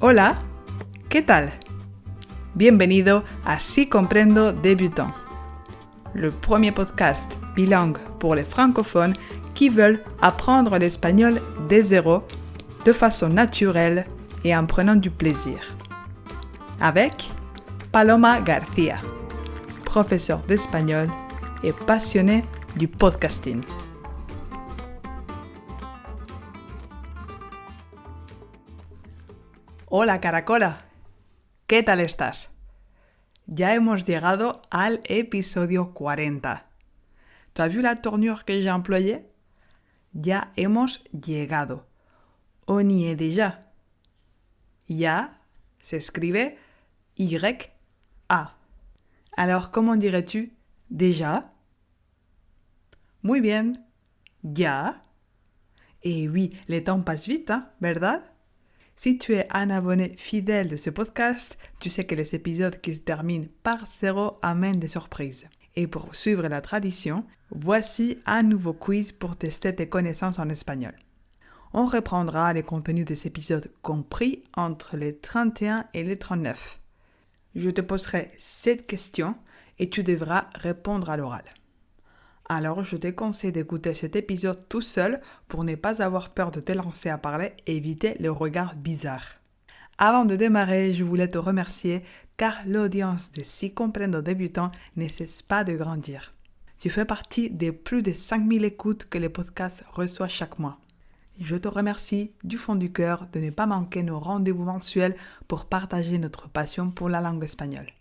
Hola, ¿qué tal? Bienvenido a Si Comprendo Débutant, le premier podcast bilingue pour les francophones qui veulent apprendre l'espagnol dès zéro, de façon naturelle et en prenant du plaisir. Avec Paloma García, professeure d'espagnol et passionnée du podcasting. Hola Caracola, ¿qué tal estás? Ya hemos llegado al episodio 40. ¿Tú has vu la tournure que j'ai employée? Ya hemos llegado. On y est déjà. Ya s'escribe Y-A. Alors, comment dirais-tu déjà? Muy bien. Ya. Et oui, les temps passent vite, hein, ¿verdad? Si tu es un abonné fidèle de ce podcast, tu sais que les épisodes qui se terminent par 0 amènent des surprises. Et pour suivre la tradition, voici un nouveau quiz pour tester tes connaissances en espagnol. On reprendra les contenus des épisodes compris entre les 31 et les 39. Je te poserai 7 questions et tu devras répondre à l'oral. Alors, je te conseille d'écouter cet épisode tout seul pour ne pas avoir peur de te lancer à parler et éviter le regard bizarre. Avant de démarrer, je voulais te remercier car l'audience de Si Comprendo Débutant ne cesse pas de grandir. Tu fais partie des plus de 5000 écoutes que le podcast reçoit chaque mois. Je te remercie du fond du cœur de ne pas manquer nos rendez-vous mensuels pour partager notre passion pour la langue espagnole.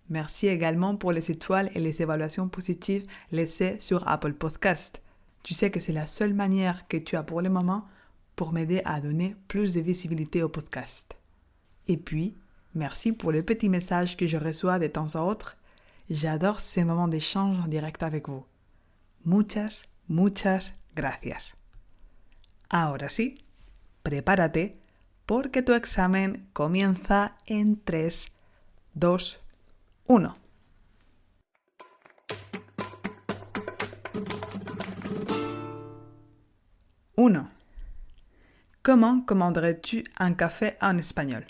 Merci également pour les étoiles et les évaluations positives laissées sur Apple Podcast. Tu sais que c'est la seule manière que tu as pour le moment pour m'aider à donner plus de visibilité au podcast. Et puis, merci pour les petits messages que je reçois de temps à autre. J'adore ces moments d'échange en direct avec vous. Muchas, muchas gracias. Ahora sí, prepárate porque tu examen comienza en 3, 2, 1. Uno. Comment commanderais-tu un café en espagnol?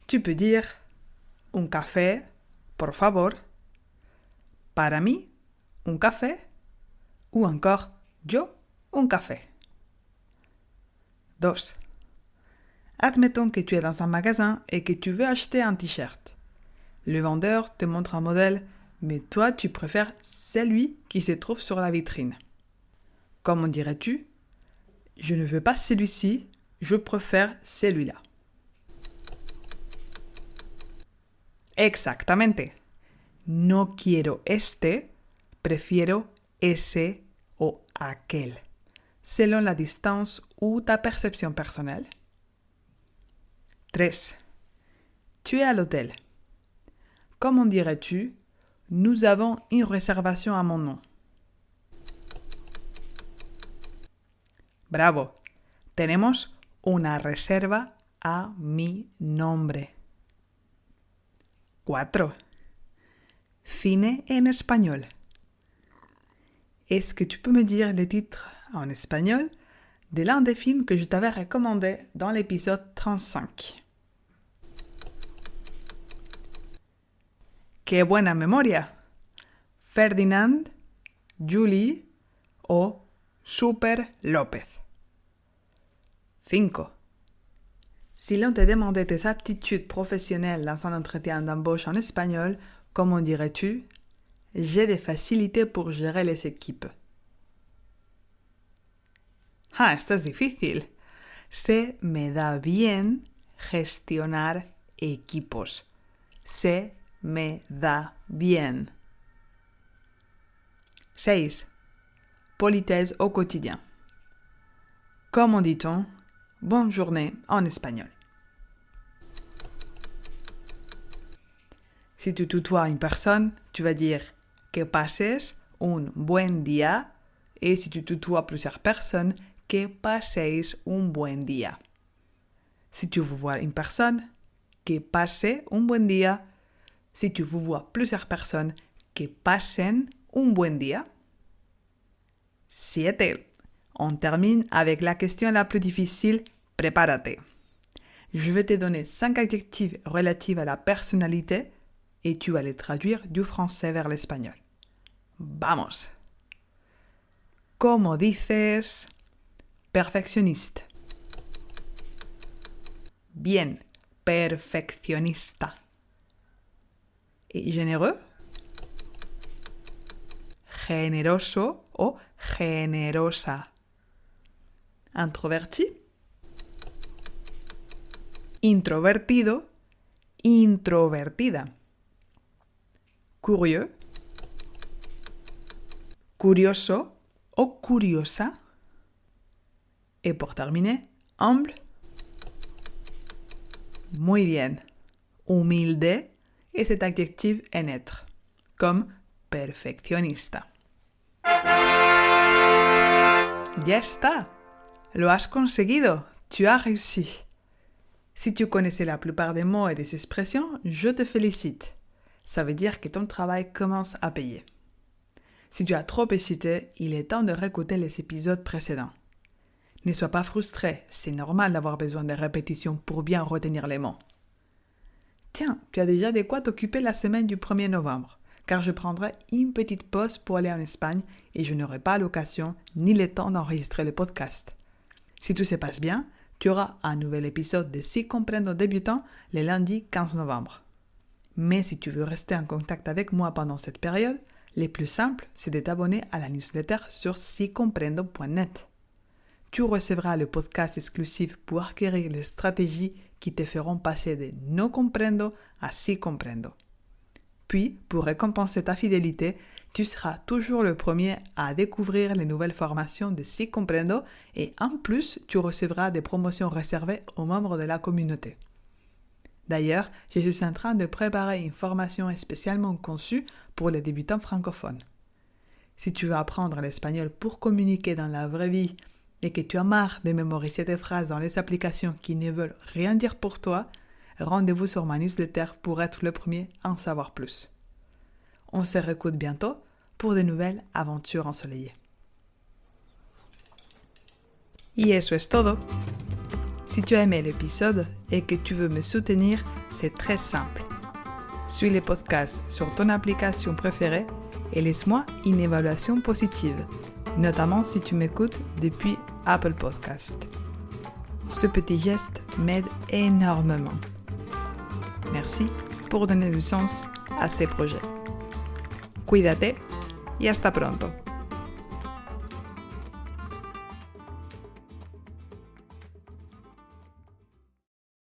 Tu peux dire un café, por favor, para mí, un café, ou encore yo, un café. 2. Admettons que tu es dans un magasin et que tu veux acheter un t-shirt. Le vendeur te montre un modèle, mais toi tu préfères celui qui se trouve sur la vitrine. Comment dirais-tu? Je ne veux pas celui-ci, je préfère celui-là. Exactamente. No quiero este, prefiero ese o aquel, selon la distance ou ta perception personnelle. 3. Tu es à l'hôtel. Comment dirais-tu? Nous avons une réservation à mon nom. Bravo. Tenemos una reserva a mi nombre. 4. Cine en espagnol. Est-ce que tu peux me dire le titre en espagnol de l'un des films que je t'avais recommandé dans l'épisode 35? ¡Qué buena memoria! Ferdinand, Julie o Super López. 5. Si l'on te demandait tes aptitudes professionnelles dans un entretien d'embauche en espagnol, comment dirais-tu? J'ai des facilités pour gérer les équipes. Ah, esto es difícil. Se me da bien gestionar equipos. Se me da bien. 6. Politesse au quotidien. Comment dit-on bonne journée en espagnol? Si tu tutoies une personne, tu vas dire que pases un buen día. Et si tu tutoies plusieurs personnes, que paséis un buen día. Si tu vois une personne, que pase un buen día. Si tu vois plusieurs personnes, que pasen un buen día. 7. On termine avec la question la plus difficile. prépárate. Je vais te donner 5 adjectifs relatifs à la personnalité et tu vas les traduire du français vers l'espagnol. Vamos. Como dices, perfeccionista. Bien, perfeccionista. Et généreux? Generoso o generosa. Introverti? Introvertido, introvertida. Curieux? Curioso o curiosa. Et pour terminer, humble? Muy bien. Humilde es cet adjectif en être, comme perfeccionista. Ya está. Lo has conseguido. Tu as réussi. Si tu connaissais la plupart des mots et des expressions, je te félicite. Ça veut dire que ton travail commence à payer. Si tu as trop hésité, il est temps de réécouter les épisodes précédents. Ne sois pas frustré, c'est normal d'avoir besoin de répétitions pour bien retenir les mots. Tiens, tu as déjà de quoi t'occuper la semaine du 1er novembre, car je prendrai une petite pause pour aller en Espagne et je n'aurai pas l'occasion ni le temps d'enregistrer le podcast. Si tout se passe bien, tu auras un nouvel épisode de Si Comprendo débutant le lundi 15 novembre. Mais si tu veux rester en contact avec moi pendant cette période, le plus simple, c'est de t'abonner à la newsletter sur sicomprendo.net. Tu recevras le podcast exclusif pour acquérir les stratégies qui te feront passer de no comprendo à si comprendo. Puis, pour récompenser ta fidélité, tu seras toujours le premier à découvrir les nouvelles formations de Si Comprendo et en plus, tu recevras des promotions réservées aux membres de la communauté. D'ailleurs, je suis en train de préparer une formation spécialement conçue pour les débutants francophones. Si tu veux apprendre l'espagnol pour communiquer dans la vraie vie et que tu as marre de mémoriser des phrases dans les applications qui ne veulent rien dire pour toi, rendez-vous sur ma newsletter pour être le premier à en savoir plus. On se réécoute bientôt pour de nouvelles aventures ensoleillées. Y eso es todo. Si tu as aimé l'épisode et que tu veux me soutenir, c'est très simple. Suis les podcasts sur ton application préférée et laisse-moi une évaluation positive, notamment si tu m'écoutes depuis Apple Podcast. Ce petit geste m'aide énormément. Merci pour donner du sens à ces projets. Cuídate y hasta pronto.